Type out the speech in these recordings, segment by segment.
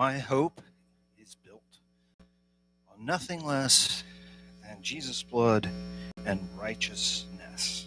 My hope is built on nothing less than Jesus' blood and righteousness.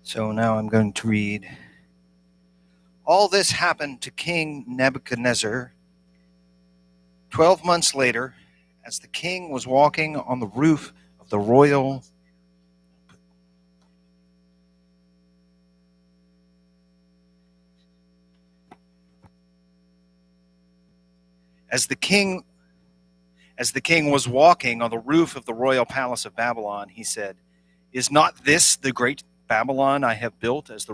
So now I'm going to read. All this happened to King Nebuchadnezzar 12 months later, as the king was walking on the roof of the royal As the king was walking on the roof of the royal palace of Babylon, he said, "Is not this the great Babylon I have built as the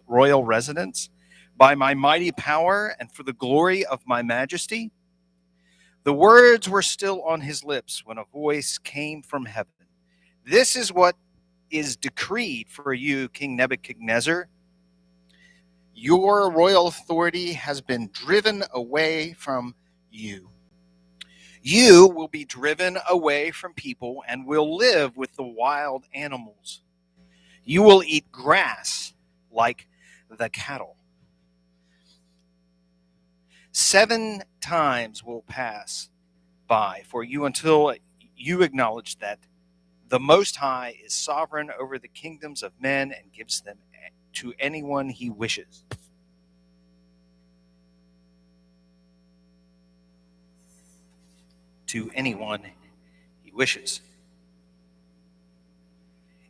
royal residence by my mighty power and for the glory of my majesty?" The words were still on his lips when a voice came from heaven. "This is what is decreed for you, King Nebuchadnezzar. Your royal authority has been driven away from you. You will be driven away from people and will live with the wild animals. You will eat grass like the cattle. 7 times will pass by for you until you acknowledge that the Most High is sovereign over the kingdoms of men and gives them to anyone he wishes." To anyone he wishes.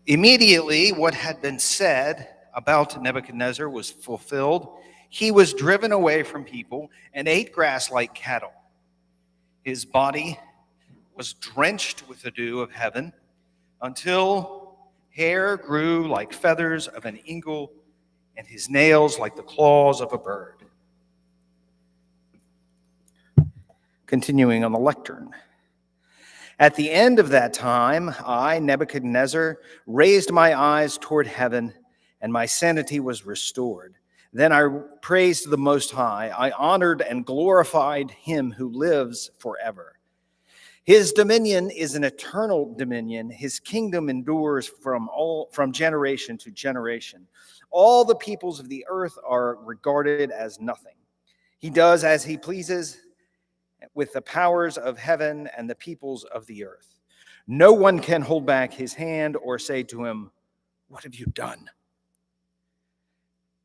Immediately, what had been said about Nebuchadnezzar was fulfilled. He was driven away from people and ate grass like cattle. His body was drenched with the dew of heaven until hair grew like feathers of an eagle and his nails like the claws of a bird. Continuing on the lectern. At the end of that time, I, Nebuchadnezzar, raised my eyes toward heaven, and my sanity was restored. Then I praised the Most High. I honored and glorified him who lives forever. His dominion is an eternal dominion. His kingdom endures from generation to generation. All the peoples of the earth are regarded as nothing. He does as he pleases with the powers of heaven and the peoples of the earth. No one can hold back his hand or say to him, "What have you done?"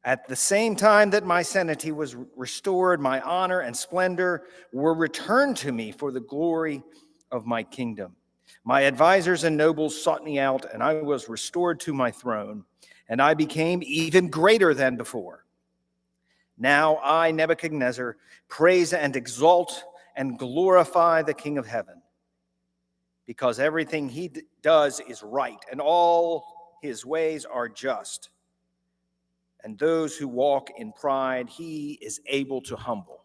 At the same time that my sanity was restored, my honor and splendor were returned to me for the glory of my kingdom. My advisors and nobles sought me out, and I was restored to my throne, and I became even greater than before. Now I, Nebuchadnezzar, praise and exalt and glorify the King of heaven, because everything he does is right, and all his ways are just. And those who walk in pride, he is able to humble.